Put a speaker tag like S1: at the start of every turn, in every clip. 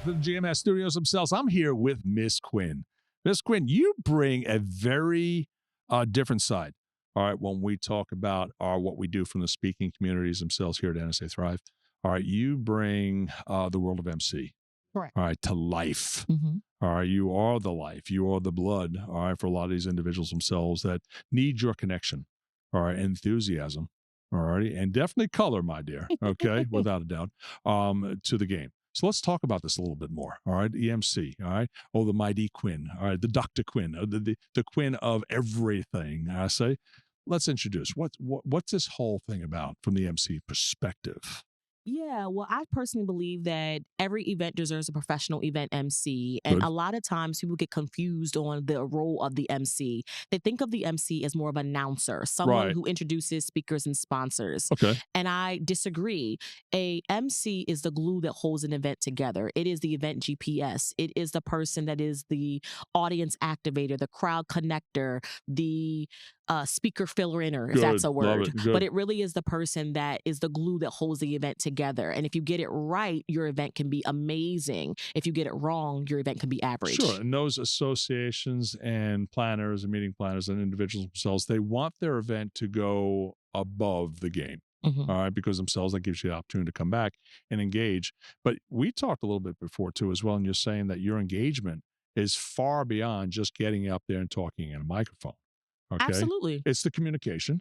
S1: back to the GMS studios themselves. I'm here with Miss Quinn. Miss Quinn, you bring a very different side. All right, when we talk about what we do from the speaking communities themselves here at NSA Thrive. All right, you bring the world of MC.
S2: Correct.
S1: All right, to life.
S2: Mm-hmm.
S1: All right, you are the life. You are the blood. All right, for a lot of these individuals themselves that need your connection. All right, enthusiasm. All righty, and definitely color, my dear. Okay, without a doubt, to the game. So let's talk about this a little bit more. All right, EMC. All right, oh, the mighty Quinn. All right, the Dr. Quinn, the Quinn of everything. I say, let's introduce what's this whole thing about from the MC perspective.
S2: Yeah, well, I personally believe that every event deserves a professional event MC. And
S1: Good.
S2: a lot of times people get confused on the role of the MC. They think of the MC as more of an announcer, someone
S1: Right.
S2: who introduces speakers and sponsors.
S1: Okay.
S2: And I disagree. A MC is the glue that holds an event together. It is the event GPS. It is the person that is the audience activator, the crowd connector, the speaker filler-inner, if that's
S1: Good.
S2: a
S1: Love
S2: word.
S1: it. Good.
S2: But it really is the person that is the glue that holds the event together. And if you get it right, your event can be amazing. If you get it wrong, your event can be average.
S1: Sure. And those associations and planners and meeting planners and individuals themselves, they want their event to go above the game.
S2: Mhm.
S1: All right, because themselves, that gives you the opportunity to come back and engage. But we talked a little bit before too, as well, and you're saying that your engagement is far beyond just getting up there and talking in a microphone. Okay,
S2: Absolutely.
S1: it's the communication.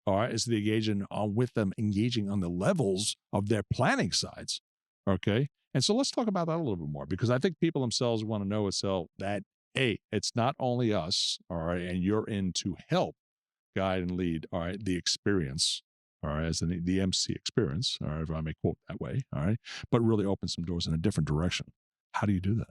S1: All right, it's the engaging on with them, engaging on the levels of their planning sides. Okay, and so let's talk about that a little bit more because I think people themselves want to know itself that hey, it's not only us. All right, and you're in to help guide and lead. All right, the experience. All right, as the MC experience. All right, if I may quote that way. All right, but really open some doors in a different direction. How do you do that?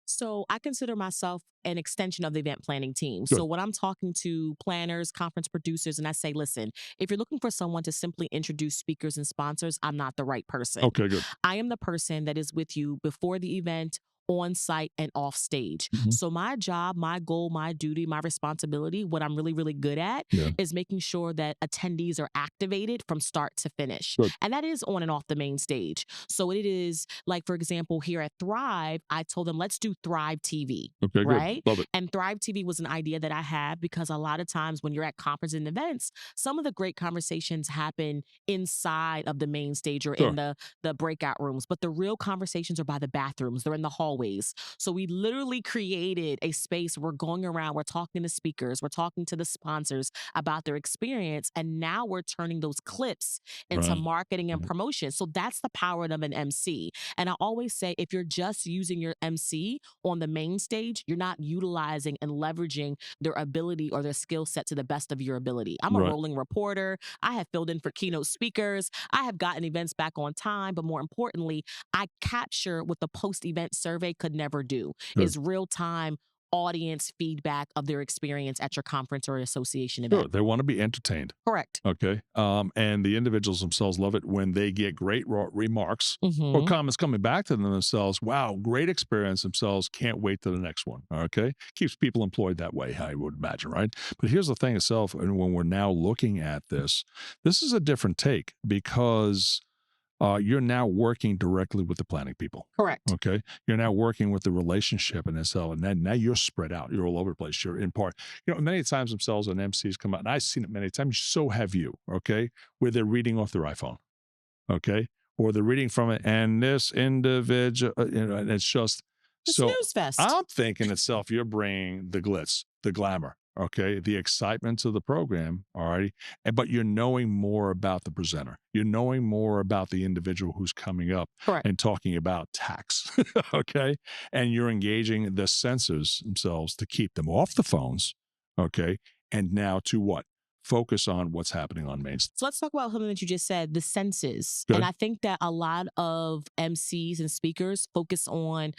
S2: So I consider myself an extension of the event planning team.
S1: Good.
S2: So when I'm talking to planners, conference producers, and I say, listen, if you're looking for someone to simply introduce speakers and sponsors, I'm not the right person.
S1: Okay, good.
S2: I am the person that is with you before the event, on site, and off stage.
S1: Mhm.
S2: So my job, my goal, my duty, my responsibility, what I'm really, really good at
S1: Yeah.
S2: is making sure that attendees are activated from start to finish.
S1: Good.
S2: And that is on and off the main stage. So it is like, for example, here at Thrive, I told them, let's do Thrive TV.
S1: Okay,
S2: Right.
S1: good. Love it.
S2: And Thrive TV was an idea that I had because a lot of times when you're at conferences and events, some of the great conversations happen inside of the main stage or
S1: Sure.
S2: in the breakout rooms, but the real conversations are by the bathrooms. They're in the hallways. So we literally created a space. We're going around, we're talking to speakers, we're talking to the sponsors about their experience. And now we're turning those clips into
S1: Right.
S2: marketing and
S1: Mhm.
S2: promotion. So that's the power of an MC. And I always say, if you're just using your MC on the main stage, you're not utilizing and leveraging their ability or their skill set to the best of your ability. I'm a
S1: Right.
S2: rolling reporter. I have filled in for keynote speakers. I have gotten events back on time, but more importantly, I capture what the post-event survey could never do
S1: Good.
S2: is real-time audience feedback of their experience at your conference or association
S1: Sure.
S2: event.
S1: They want to be entertained.
S2: Correct.
S1: Okay. And the individuals themselves love it when they get great remarks or
S2: Mhm.
S1: comments coming back to them themselves. Wow, great experience themselves. Can't wait to the next one. Okay. Keeps people employed that way, I would imagine, right? But here's the thing itself. And when we're now looking at this is a different take because you're now working directly with the planning people.
S2: Correct.
S1: Okay. You're now working with the relationship in SL, and then now you're spread out. You're all over the place. You're in part, many times themselves when MCs come out, and I've seen it many times, so have you, okay, where they're reading off their iPhone, okay, or they're reading from it, and this individual, and it's just,
S2: The
S1: so
S2: snooze fest.
S1: I'm thinking itself, you're bringing the glitz, the glamour, okay, the excitement to the program, all right, but you're knowing more about the presenter. You're knowing more about the individual who's coming up
S2: Correct.
S1: and talking about tax, okay, and you're engaging the sensors themselves to keep them off the phones, okay, and now to what? Focus on what's happening on Main Street.
S2: So let's talk about something that you just said, the senses.
S1: Good.
S2: And I think that a lot of MCs and speakers focus on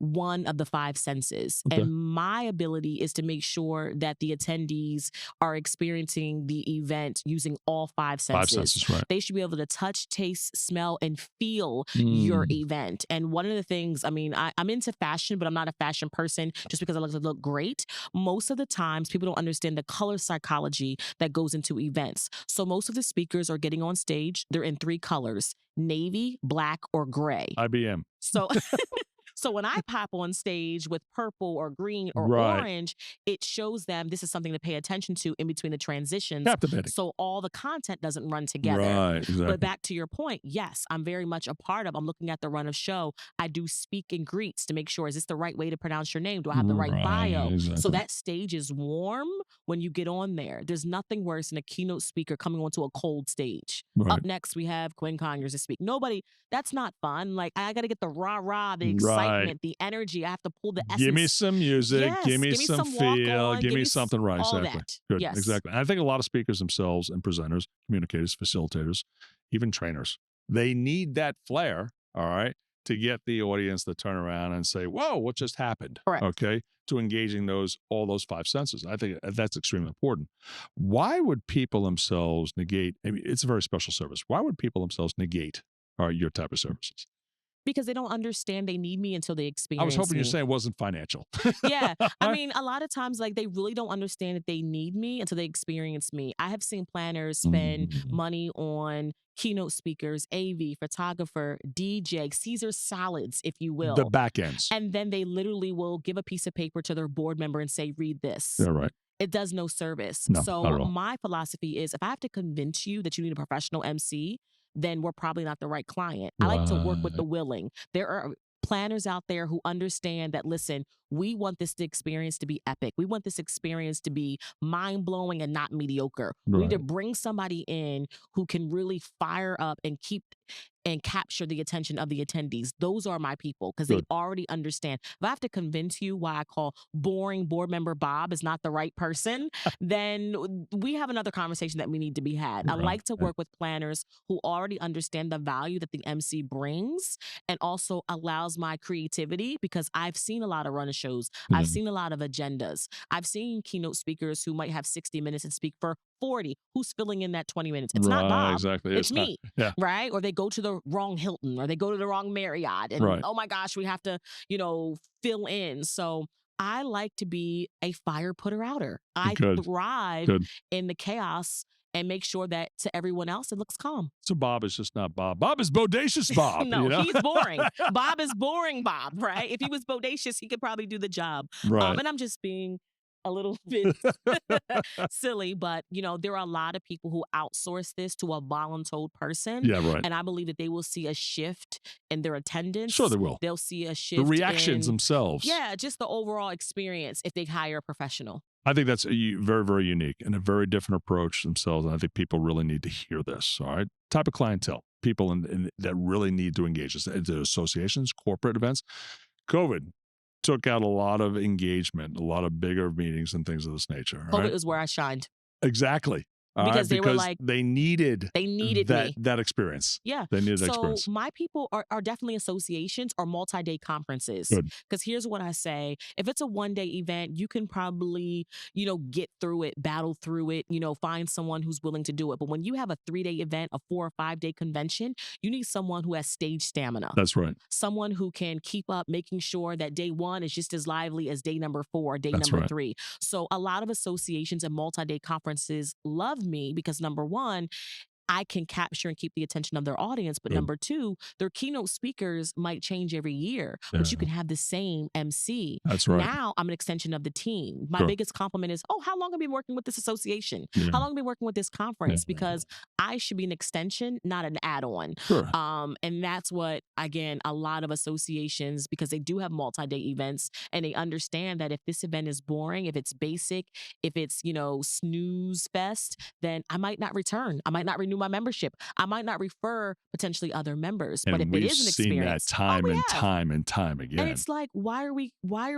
S2: one of the five senses.
S1: Okay.
S2: And my ability is to make sure that the attendees are experiencing the event using all five senses.
S1: Five senses, right.
S2: They should be able to touch, taste, smell, and feel your
S1: Mm.
S2: event. And one of the things, I mean, I'm into fashion, but I'm not a fashion person just because I like to look great. Most of the times, people don't understand the color psychology that goes into events. So most of the speakers are getting on stage. They're in three colors: navy, black, or gray.
S1: IBM.
S2: So So when I pop on stage with purple or green or
S1: Right.
S2: orange, it shows them this is something to pay attention to in between the transitions.
S1: Captivating.
S2: So all the content doesn't run together.
S1: Right.
S2: But
S1: Exactly.
S2: back to your point, yes, I'm very much a part of. I'm looking at the run of show. I do speak and greets to make sure, is this the right way to pronounce your name? Do I have the right
S1: Right.
S2: bio? So
S1: Exactly.
S2: that stage is warm when you get on there. There's nothing worse than a keynote speaker coming onto a cold stage. Up
S1: Right.
S2: next, we have Quinn Conyers to speak. Nobody, that's not fun. Like, I got to get the rah rah, the
S1: Right.
S2: excitement, the energy. I have to pull the
S1: Give me
S2: essence.
S1: some music, give
S2: Yes,
S1: me
S2: give me
S1: some
S2: some walk
S1: feel,
S2: on,
S1: give
S2: give
S1: me
S2: me
S1: something right.
S2: all
S1: Exactly.
S2: that.
S1: Good.
S2: Yes.
S1: Exactly. And I think a lot of speakers themselves and presenters, communicators, facilitators, even trainers, they need that flair, all right, to get the audience to turn around and say, whoa, what just happened?
S2: Correct.
S1: Okay. To engaging all those five senses. I think that's extremely important. Why would people themselves negate? I mean, it's a very special service. Why would people themselves negate your type of services?
S2: Because they don't understand they need me until they
S1: I was
S2: experience
S1: hoping you're
S2: me.
S1: saying it wasn't financial.
S2: Yeah. I mean, a lot of times, like, they really don't understand that they need me until they experience me. I have seen planners spend
S1: Mm,
S2: money on keynote speakers, AV, photographer, DJ, Caesar salads, if you
S1: the
S2: will.
S1: back ends.
S2: And then they literally will give a piece of paper to their board member and say, read
S1: Yeah,
S2: this.
S1: right.
S2: It does no service.
S1: No, not
S2: So
S1: at all.
S2: my philosophy is if I have to convince you that you need a professional MC, then we're probably not the right client. I like to work with
S1: Right.
S2: the willing. There are planners out there who understand that, listen, we want this experience to be epic. We want this experience to be mind blowing and not mediocre. We need to
S1: Right.
S2: bring somebody in who can really fire up and keep and capture the attention of the attendees. Those are my people because they
S1: Good.
S2: already understand. If I have to convince you why I call boring board member Bob is not the right person, then we have another conversation that we need to be had. I
S1: Right.
S2: like to work with planners who already understand the value that the MC brings and also allows my creativity because I've seen a lot of run shows. I've
S1: Yeah.
S2: seen a lot of agendas. I've seen keynote speakers who might have 60 minutes and speak for 40. Who's filling in that 20 minutes? It's not
S1: Right.
S2: Bob.
S1: Exactly.
S2: It's
S1: It's not.
S2: me,
S1: Yeah.
S2: right? Or they go to the wrong Hilton or they go to the wrong Marriott and
S1: Right.
S2: oh my gosh, we have to, fill in. So I like to be a fire putter outer. I
S1: Good.
S2: thrive
S1: Good.
S2: in the chaos and make sure that to everyone else it looks calm.
S1: So Bob is just not Bob. Bob is bodacious Bob,
S2: No, he's boring. Bob is boring Bob, right? If he was bodacious, he could probably do the job.
S1: Right.
S2: And I'm just being a little bit silly, but there are a lot of people who outsource this to a voluntold person.
S1: Yeah, right.
S2: And I believe that they will see a shift in their
S1: Sure
S2: attendance.
S1: they will.
S2: They'll see a
S1: The
S2: shift
S1: reactions
S2: in,
S1: themselves.
S2: yeah, just the overall experience if they hire a professional.
S1: I think that's very, very unique and a very different approach themselves. And I think people really need to hear this. All right. Type of clientele, people that really need to engage us, the associations, corporate events. COVID took out a lot of engagement, a lot of bigger meetings and things of this nature. All
S2: COVID
S1: right.
S2: is where I shined
S1: Exactly. All right.
S2: because they were
S1: Because
S2: like,
S1: they needed
S2: they needed me.
S1: that experience.
S2: Yeah.
S1: They needed that
S2: So
S1: experience.
S2: my people are definitely associations or multi-day conferences.
S1: Good.
S2: Because here's what I say. If it's a one-day event, you can probably, get through it, battle through it, find someone who's willing to do it. But when you have a 3-day event, a 4 or 5-day convention, you need someone who has stage stamina.
S1: That's right.
S2: Someone who can keep up making sure that day 1 is just as lively as day number 4 or day
S1: That's
S2: number
S1: right.
S2: 3. So a lot of associations and multi-day conferences love me because number 1, I can capture and keep the attention of their audience. But
S1: Good.
S2: number 2, their keynote speakers might change every year,
S1: Yeah.
S2: but you can have the same MC.
S1: That's right.
S2: Now I'm an extension of the team. My
S1: Sure.
S2: biggest compliment is, oh, how long have you been working with this association?
S1: Yeah.
S2: How long have you been working with this conference?
S1: Yeah.
S2: Because I should be an extension, not an add-on.
S1: Sure.
S2: And that's what, again, a lot of associations, because they do have multi-day events and they understand that if this event is boring, if it's basic, if it's, snooze fest, then I might not return. I might not renew my membership. I might not refer potentially other members. But if
S1: And
S2: it
S1: we've
S2: is an
S1: seen that
S2: experience,
S1: time
S2: we
S1: and
S2: have.
S1: time and time
S2: And
S1: again.
S2: it's like, why are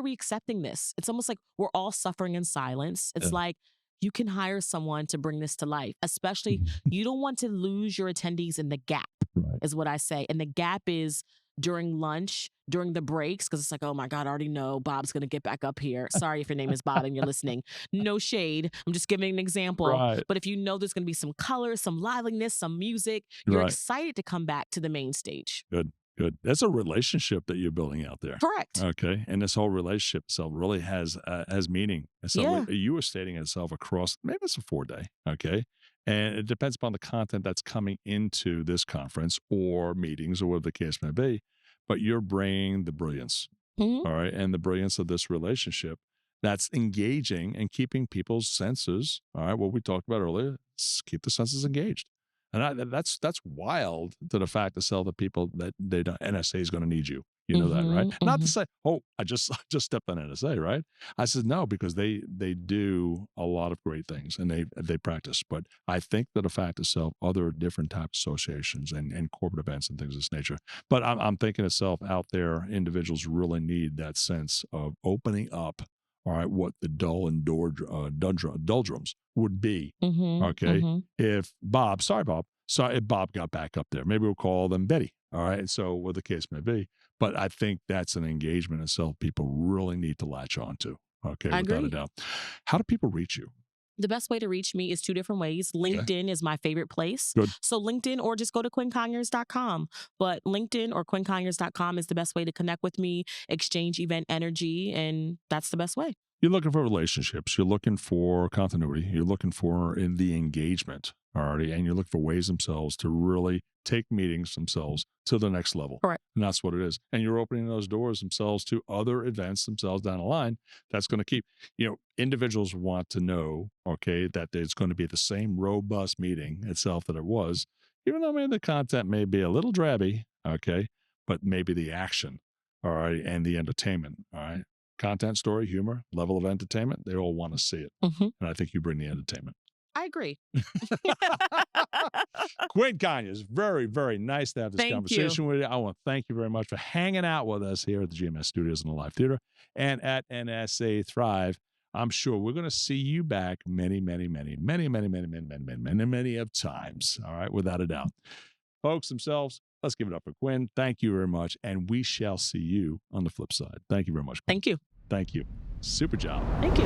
S2: we accepting this? It's almost like we're all suffering in silence. It's
S1: Yeah.
S2: like you can hire someone to bring this to life, especially you don't want to lose your attendees in the gap,
S1: Right.
S2: is what I say. And the gap is during lunch, during the breaks, because it's like, oh my God, I already know Bob's going to get back up here. Sorry if your name is Bob and you're listening. No shade. I'm just giving an example.
S1: Right.
S2: But if you know there's going to be some color, some liveliness, some music, you're
S1: Right.
S2: excited to come back to the main stage.
S1: Good. Good. That's a relationship that you're building out there.
S2: Correct.
S1: Okay. And this whole relationship itself really has meaning. And so
S2: Yeah.
S1: you were stating itself across, maybe it's a 4-day. Okay. And it depends upon the content that's coming into this conference or meetings or whatever the case may be. But you're bringing the brilliance,
S2: Mhm.
S1: all right, and the brilliance of this relationship that's engaging and keeping people's senses, all right, what we talked about earlier, keep the senses engaged. And that's wild to the fact to sell the people that they don't, NSA is going to need you. You know that, right?
S2: Mhm.
S1: Not to
S2: Mhm.
S1: say, oh, I just I just stepped on NSA, right? I said no because they do a lot of great things and they practice. But I think that the fact to sell other different type associations and corporate events and things of this nature. But I'm thinking itself out there, individuals really need that sense of opening up, all right, what the dull and doldrums would be.
S2: Mhm.
S1: Okay.
S2: Mhm.
S1: If Bob, sorry, if Bob got back up there, maybe we'll call them Betty. All right. So, what the case may be. But I think that's an engagement itself people really need to latch on to. Okay.
S2: I
S1: Without a
S2: agree.
S1: doubt. How do people reach you?
S2: The best way to reach me is two different ways.
S1: Okay.
S2: LinkedIn is my favorite place.
S1: Good.
S2: So LinkedIn or just go to quinnconyers.com. But LinkedIn or quinnconyers.com is the best way to connect with me, exchange event energy, and that's the best way.
S1: You're looking for relationships. You're looking for continuity. You're looking for in the engagement already, and you're looking for ways themselves to really take meetings themselves to the next level.
S2: Correct.
S1: And that's what it is. And you're opening those doors themselves to other events themselves down the line. That's going to keep, individuals want to know, okay, that it's going to be the same robust meeting itself that it was, even though maybe the content may be a little drabby, okay, but maybe the action, all right, and the entertainment, all right, content, story, humor, level of entertainment, they all want to see it.
S2: Mhm.
S1: And I think you bring the entertainment.
S2: I agree.
S1: Quinn Conyers, very, very nice to have this
S2: Thank you.
S1: conversation with you. I want to thank you very much for hanging out with us here at the GMS Studios in the Live Theater and at NSA Thrive. I'm sure we're going to see you back many, many, many, many, many, many, many, many, many, many, many of times. All right, without a doubt. Folks themselves, let's give it up for Quinn. Thank you very much. And we shall see you on the flip side. Thank you very much, Quinn.
S2: Thank you.
S1: Thank you. Super job.
S2: Thank you.